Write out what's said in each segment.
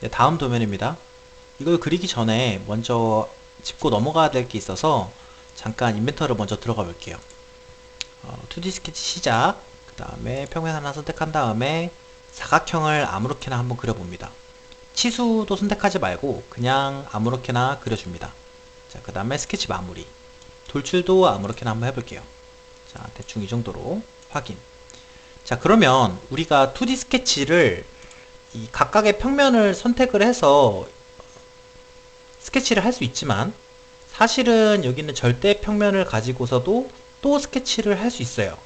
네, 다음 도면입니다. 이걸 그리기 전에 먼저 짚고 넘어가야 될 게 있어서 잠깐 인벤터를 먼저 들어가 볼게요. 2D 스케치 시작. 그 다음에 평면 하나 선택한 다음에 사각형을 아무렇게나 한번 그려봅니다. 치수도 선택하지 말고 그냥 아무렇게나 그려줍니다. 자, 그 다음에 스케치 마무리. 돌출도 아무렇게나 한번 해볼게요. 자, 대충 이 정도로 확인. 자, 그러면 우리가 2D 스케치를 이 각각의 평면을 선택을 해서 스케치를 할 수 있지만 사실은 여기는 절대 평면을 가지고서도 또 스케치를 할 수 있어요.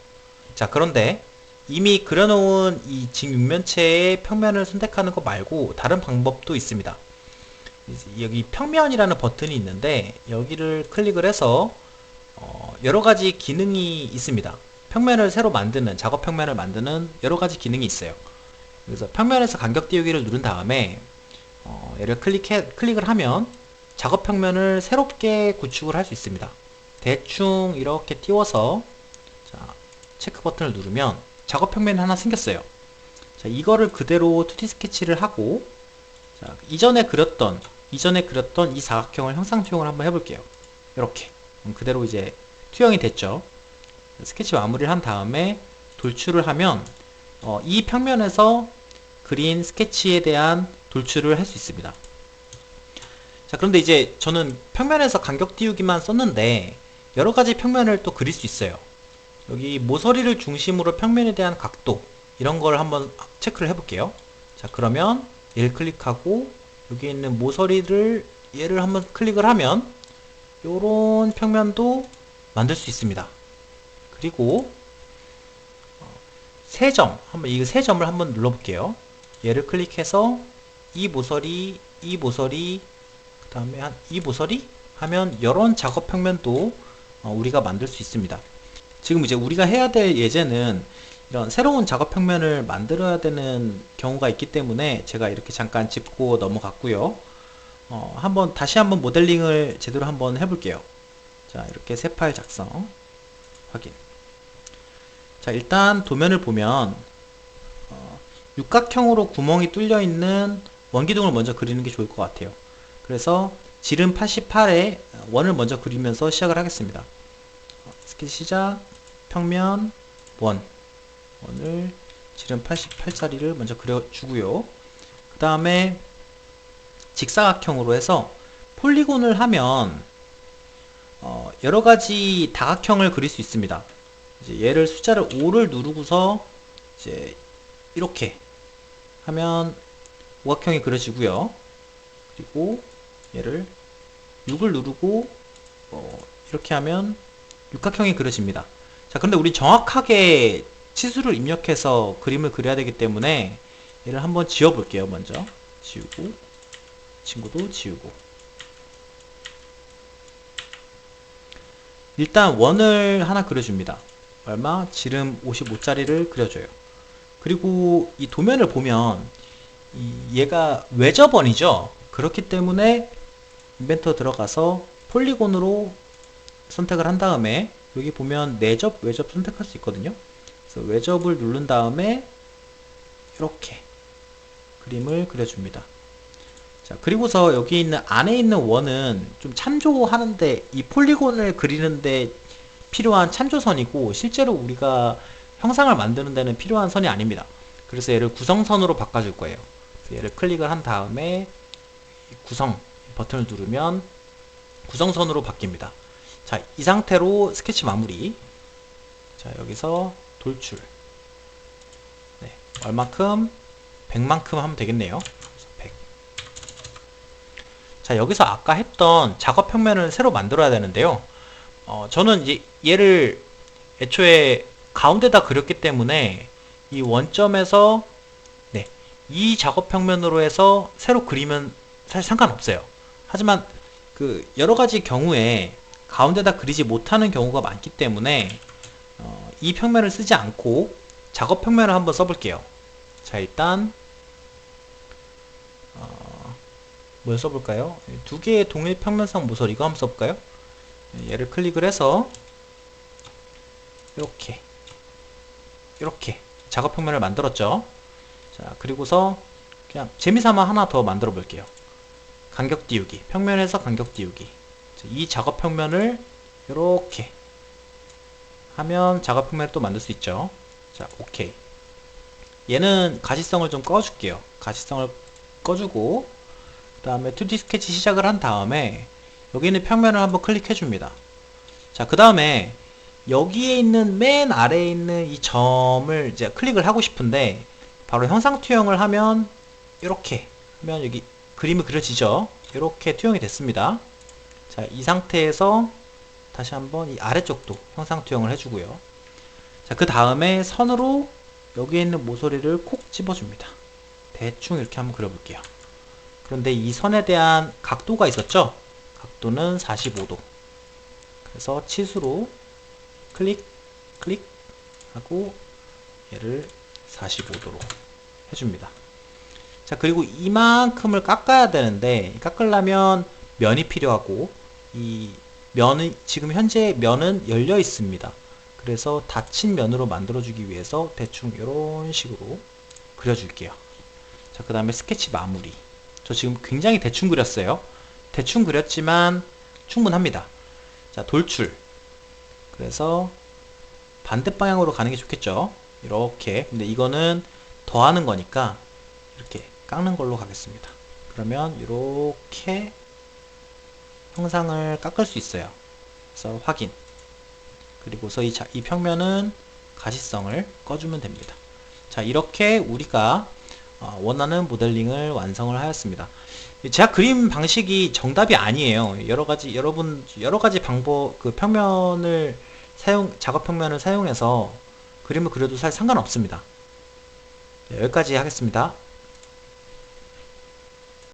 자, 그런데 이미 그려놓은 이 직육면체의 평면을 선택하는 것 말고 다른 방법도 있습니다. 여기 평면이라는 버튼이 있는데 여기를 클릭을 해서 여러 가지 기능이 있습니다. 평면을 새로 만드는, 작업 평면을 만드는 여러 가지 기능이 있어요. 그래서 평면에서 간격 띄우기를 누른 다음에 얘를 클릭을 하면 작업 평면을 새롭게 구축을 할 수 있습니다. 대충 이렇게 띄워서 자, 체크 버튼을 누르면 작업 평면이 하나 생겼어요. 자, 이거를 그대로 2D 스케치를 하고 자, 이전에 그렸던 이 사각형을 형상 투영을 한번 해볼게요. 이렇게 그대로 이제 투영이 됐죠. 스케치 마무리를 한 다음에 돌출을 하면 이 평면에서 그린 스케치에 대한 돌출을 할 수 있습니다. 자, 그런데 이제 저는 평면에서 간격 띄우기만 썼는데 여러 가지 평면을 또 그릴 수 있어요. 여기 모서리를 중심으로 평면에 대한 각도 이런 걸 한번 체크를 해볼게요. 자, 그러면 얘를 클릭하고 여기 있는 모서리를 얘를 한번 클릭을 하면 요런 평면도 만들 수 있습니다. 그리고 세 점, 한번 이 세 점을 한번 눌러볼게요. 얘를 클릭해서 이 모서리, 그 다음에 이 모서리 하면 이런 작업 평면도 우리가 만들 수 있습니다. 지금 이제 우리가 해야 될 예제는 이런 새로운 작업 평면을 만들어야 되는 경우가 있기 때문에 제가 이렇게 잠깐 짚고 넘어갔고요. 다시 한번 모델링을 제대로 한번 해볼게요. 자, 이렇게 새 파일 작성 확인. 자, 일단 도면을 보면 육각형으로 구멍이 뚫려 있는 원기둥을 먼저 그리는 게 좋을 것 같아요. 그래서 지름 88에 원을 먼저 그리면서 시작을 하겠습니다. 스케치 시작, 평면, 원을 지름 88짜리를 먼저 그려주고요. 그 다음에 직사각형으로 해서 폴리곤을 하면 여러가지 다각형을 그릴 수 있습니다. 이제 얘를 숫자를 5를 누르고서 이제 이렇게 하면 오각형이 그려지고요. 그리고 얘를 6을 누르고 이렇게 하면 육각형이 그려집니다. 자, 근데 우리 정확하게 치수를 입력해서 그림을 그려야 되기 때문에 얘를 한번 지워 볼게요. 먼저 지우고 친구도 지우고 일단 원을 하나 그려줍니다. 얼마? 지름 55짜리를 그려줘요. 그리고 이 도면을 보면 얘가 외접원이죠. 그렇기 때문에 인벤터 들어가서 폴리곤으로 선택을 한 다음에 여기 보면 내접, 외접 선택할 수 있거든요. 그래서 외접을 누른 다음에 이렇게 그림을 그려줍니다. 자, 그리고서 여기 있는 안에 있는 원은 좀 참조하는데 이 폴리곤을 그리는데 필요한 참조선이고 실제로 우리가 형상을 만드는 데는 필요한 선이 아닙니다. 그래서 얘를 구성선으로 바꿔줄 거예요. 얘를 클릭을 한 다음에 구성 버튼을 누르면 구성선으로 바뀝니다. 자, 이 상태로 스케치 마무리. 자, 여기서 돌출. 네, 얼마큼? 100만큼 하면 되겠네요. 100. 자, 여기서 아까 했던 작업 평면을 새로 만들어야 되는데요. 저는 이제 얘를 애초에 가운데다 그렸기 때문에 이 원점에서 네, 이 작업 평면으로 해서 새로 그리면 사실 상관없어요. 하지만 그 여러 가지 경우에 가운데다 그리지 못하는 경우가 많기 때문에 이 평면을 쓰지 않고 작업 평면을 한번 써볼게요. 자, 일단 뭘 써볼까요? 두 개의 동일 평면상 모서리 이거 한번 써볼까요? 얘를 클릭을 해서 이렇게 작업 평면을 만들었죠. 자, 그리고서 그냥 재미삼아 하나 더 만들어 볼게요. 간격 띄우기, 평면에서 간격 띄우기. 이 작업 평면을 이렇게 하면 작업 평면을 또 만들 수 있죠. 자, 오케이. 얘는 가시성을 좀 꺼줄게요. 가시성을 꺼주고, 그 다음에 2D 스케치 시작을 한 다음에 여기 있는 평면을 한번 클릭해 줍니다. 자, 그 다음에 여기에 있는 맨 아래에 있는 이 점을 이제 클릭을 하고 싶은데 바로 형상 투영을 하면 이렇게 하면 여기 그림이 그려지죠. 이렇게 투영이 됐습니다. 자, 이 상태에서 다시 한번 이 아래쪽도 형상 투영을 해주고요. 자, 그 다음에 선으로 여기에 있는 모서리를 콕 집어줍니다. 대충 이렇게 한번 그려볼게요. 그런데 이 선에 대한 각도가 있었죠? 각도는 45도. 그래서 치수로 클릭, 클릭 하고 얘를 45도로 해줍니다. 자, 그리고 이만큼을 깎아야 되는데 깎으려면 면이 필요하고 이 면은 지금 현재 면은 열려 있습니다. 그래서 닫힌 면으로 만들어주기 위해서 대충 이런 식으로 그려줄게요. 자, 그 다음에 스케치 마무리. 저 지금 굉장히 대충 그렸어요. 대충 그렸지만 충분합니다. 자, 돌출. 그래서 반대 방향으로 가는 게 좋겠죠. 이렇게. 근데 이거는 더하는 거니까 이렇게 깎는 걸로 가겠습니다. 그러면 이렇게 형상을 깎을 수 있어요. 그래서 확인. 그리고서 이 평면은 가시성을 꺼주면 됩니다. 자, 이렇게 우리가 원하는 모델링을 완성을 하였습니다. 제가 그림 방식이 정답이 아니에요. 여러 가지 방법, 그 평면을 작업 평면을 사용해서 그림을 그려도 사실 상관없습니다. 네, 여기까지 하겠습니다.